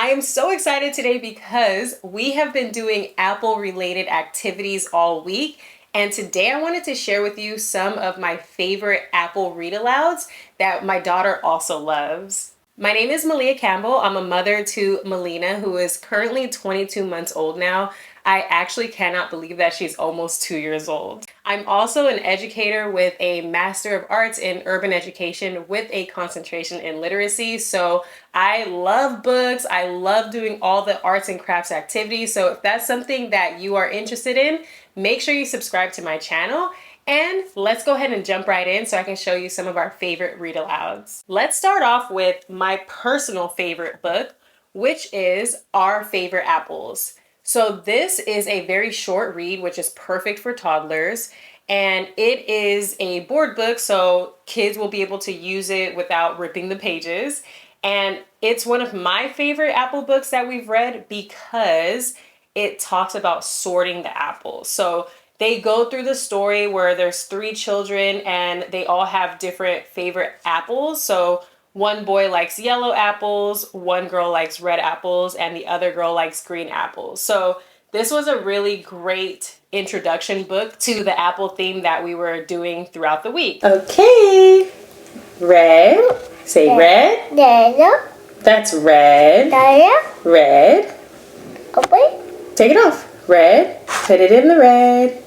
I am so excited today because we have been doing apple related activities all week. And today I wanted to share with you some of my favorite apple read alouds that my daughter also loves. My name is Malia Campbell. I'm a mother to Melina, who is currently 22 months old now. I actually cannot believe that she's almost 2 years old. I'm also an educator with a Master of Arts in Urban Education with a concentration in literacy. So I love books. I love doing all the arts and crafts activities. So if that's something that you are interested in, make sure you subscribe to my channel. And let's go ahead and jump right in so I can show you some of our favorite read alouds. Let's start off with my personal favorite book, which is Our Favorite Apples. So this is a very short read, which is perfect for toddlers. And it is a board book, so kids will be able to use it without ripping the pages. And it's one of my favorite apple books that we've read because it talks about sorting the apples. So they go through the story where there's 3 children and they all have different favorite apples. So one boy likes yellow apples, one girl likes red apples, and the other girl likes green apples. So this was a really great introduction book to the apple theme that we were doing throughout the week. Okay, red. Say red. Red. That's red. Red. Okay. Take it off. Red. Put it in the red.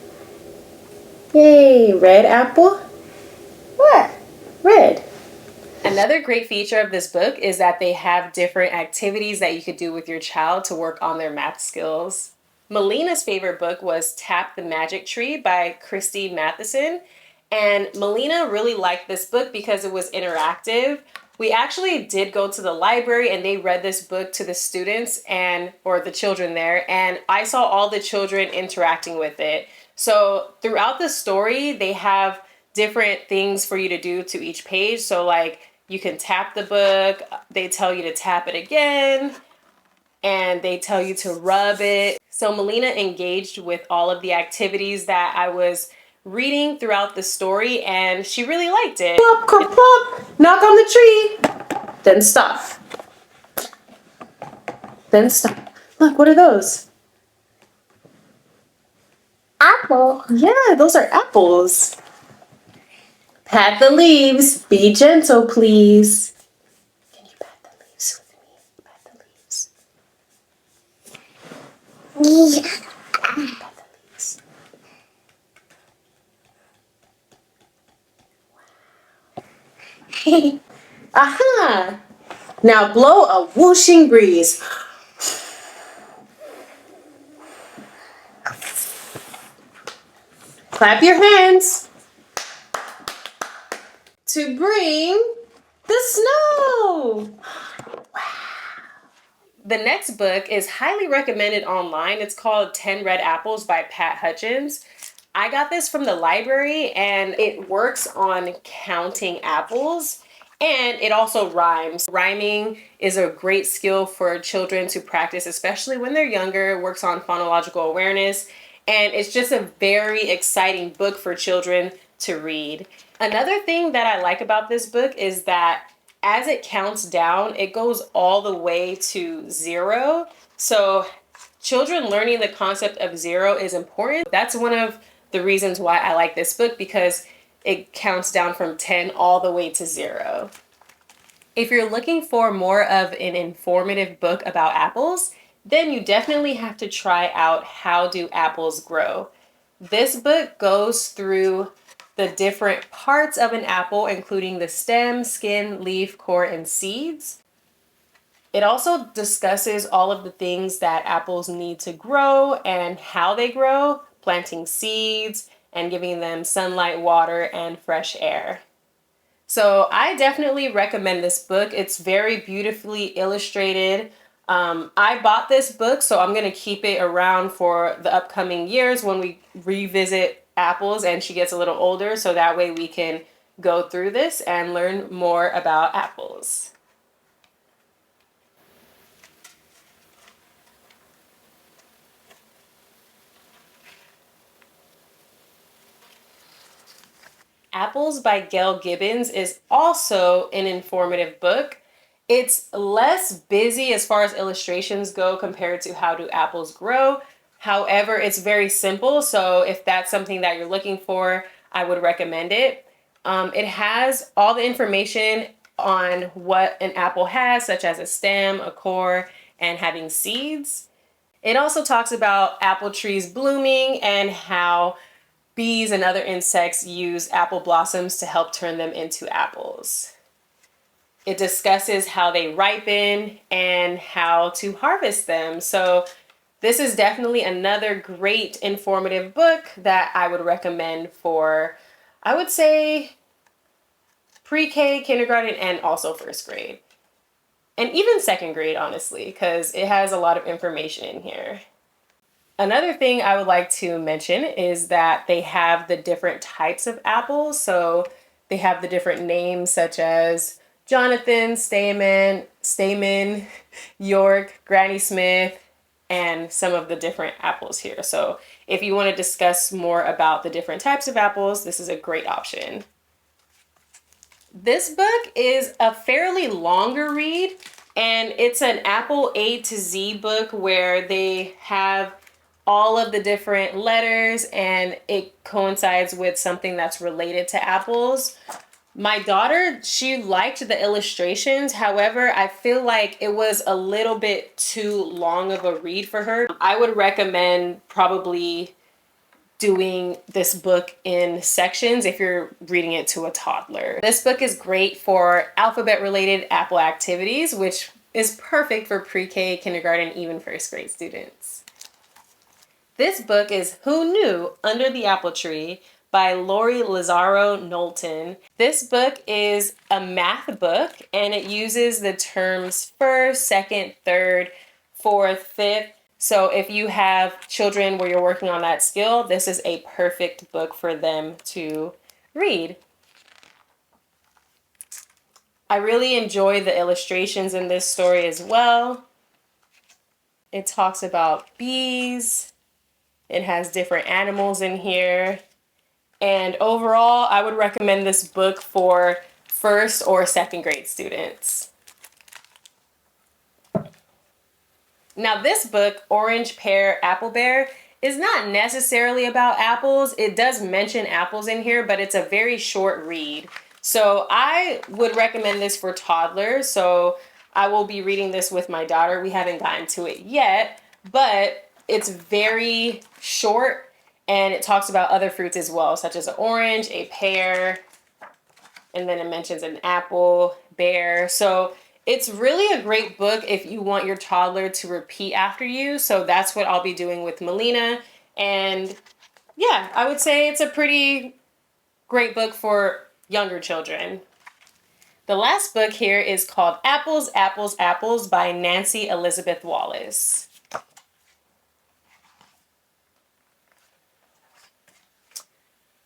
Yay, red apple. What? Red. Another great feature of this book is that they have different activities that you could do with your child to work on their math skills. Melina's favorite book was Tap the Magic Tree by Matheson. And Melina really liked this book because it was interactive. We actually did go to the library and they read this book to the students or the children there. And I saw all the children interacting with it. So throughout the story, they have different things for you to do to each page. So like you can tap the book, they tell you to tap it again, and they tell you to rub it. So Melina engaged with all of the activities that I was reading throughout the story, and she really liked it. Plop, plop, plop. Knock on the tree. Then stop. Then stop. Look, what are those? Apple. Yeah, those are apples. Pat the leaves. Be gentle, please. Can you pat the leaves with me? Pat the leaves. Yeah. Pat the leaves. Wow. Aha! Now blow a whooshing breeze. Clap your hands to bring the snow. Wow. The next book is highly recommended online. It's called 10 Red Apples by Pat Hutchins. I got this from the library and it works on counting apples and it also rhymes. Rhyming is a great skill for children to practice, especially when they're younger. It works on phonological awareness. And it's just a very exciting book for children to read. Another thing that I like about this book is that as it counts down, it goes all the way to 0. So children learning the concept of 0 is important. That's one of the reasons why I like this book, because it counts down from 10 all the way to 0. If you're looking for more of an informative book about apples, then you definitely have to try out How Do Apples Grow? This book goes through the different parts of an apple, including the stem, skin, leaf, core, and seeds. It also discusses all of the things that apples need to grow and how they grow, planting seeds and giving them sunlight, water, and fresh air. So I definitely recommend this book. It's very beautifully illustrated. I bought this book, so I'm going to keep it around for the upcoming years when we revisit apples and she gets a little older, so that way we can go through this and learn more about apples. Apples by Gail Gibbons is also an informative book. It's less busy as far as illustrations go compared to How Do Apples Grow. However, it's very simple, so if that's something that you're looking for, I would recommend it. It has all the information on what an apple has, such as a stem, a core, and having seeds. It also talks about apple trees blooming and how bees and other insects use apple blossoms to help turn them into apples. It discusses how they ripen and how to harvest them. So this is definitely another great informative book that I would recommend for, I would say, pre-K, kindergarten, and also first grade. And even second grade, honestly, because it has a lot of information in here. Another thing I would like to mention is that they have the different types of apples. So they have the different names such as Jonathan, Stamen, York, Granny Smith, and some of the different apples here. So if you want to discuss more about the different types of apples, this is a great option. This book is a fairly longer read, and it's an Apple A to Z book where they have all of the different letters and it coincides with something that's related to apples. My daughter, she liked the illustrations. However, I feel like it was a little bit too long of a read for her. I would recommend probably doing this book in sections if you're reading it to a toddler. This book is great for alphabet-related Apple activities, which is perfect for pre-K, kindergarten, even first grade students. This book is Who Knew Under the Apple Tree by Lori Lazaro Knowlton. This book is a math book and it uses the terms first, second, third, fourth, fifth. So if you have children where you're working on that skill, this is a perfect book for them to read. I really enjoy the illustrations in this story as well. It talks about bees. It has different animals in here. And overall, I would recommend this book for first or second grade students. Now this book, Orange Pear Apple Bear, is not necessarily about apples. It does mention apples in here, but it's a very short read. So I would recommend this for toddlers. So I will be reading this with my daughter. We haven't gotten to it yet, but it's very short and it talks about other fruits as well, such as an orange, a pear, and then it mentions an apple, bear. So it's really a great book if you want your toddler to repeat after you. So that's what I'll be doing with Melina. And yeah, I would say it's a pretty great book for younger children. The last book here is called Apples, Apples, Apples by Nancy Elizabeth Wallace.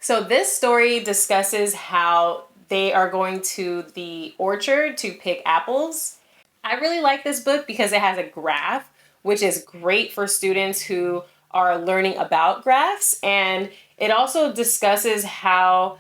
So this story discusses how they are going to the orchard to pick apples. I really like this book because it has a graph, which is great for students who are learning about graphs. And it also discusses how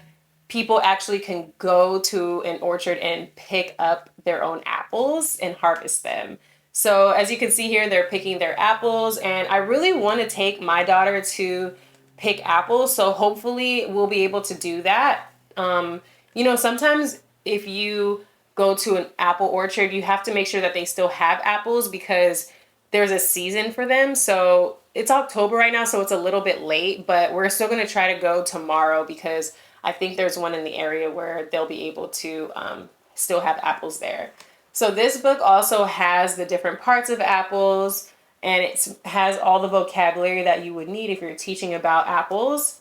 people actually can go to an orchard and pick up their own apples and harvest them. So as you can see here, they're picking their apples, and I really want to take my daughter to pick apples. So hopefully we'll be able to do that. You know, sometimes if you go to an apple orchard, you have to make sure that they still have apples because there's a season for them. So it's October right now, so it's a little bit late, but we're still going to try to go tomorrow because I think there's one in the area where they'll be able to still have apples there. So this book also has the different parts of apples, and it has all the vocabulary that you would need if you're teaching about apples.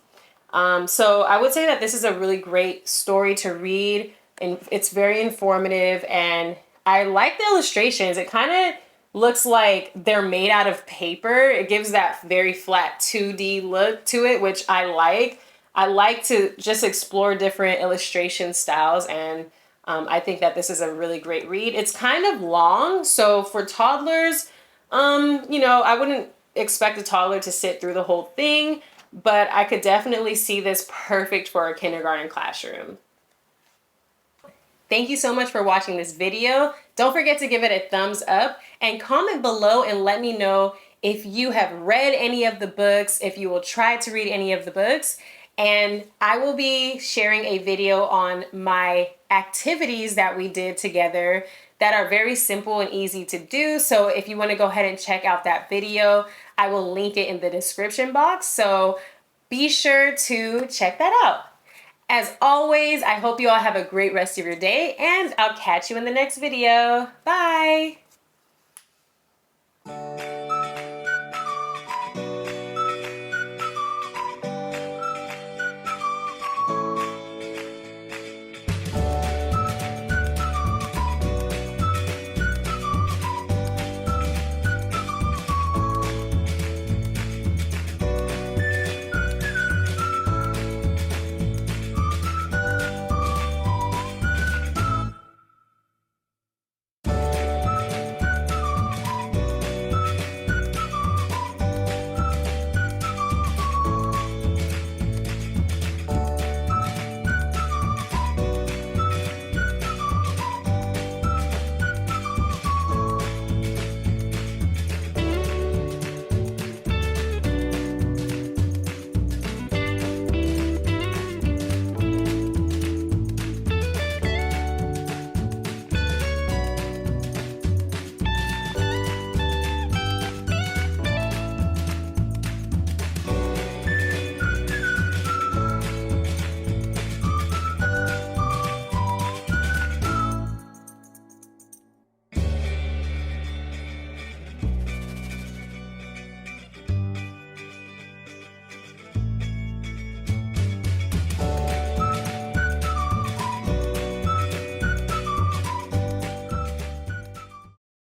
So I would say that this is a really great story to read, and it's very informative, and I like the illustrations. It kind of looks like they're made out of paper. It gives that very flat 2D look to it, which I like. I like to just explore different illustration styles, and I think that this is a really great read. It's kind of long, so for toddlers, you know, I wouldn't expect a toddler to sit through the whole thing, but I could definitely see this perfect for a kindergarten classroom. Thank you so much for watching this video. Don't forget to give it a thumbs up and comment below and let me know if you have read any of the books, if you will try to read any of the books. And I will be sharing a video on my activities that we did together that are very simple and easy to do. So if you want to go ahead and check out that video, I will link it in the description box. So be sure to check that out. As always, I hope you all have a great rest of your day, and I'll catch you in the next video. Bye!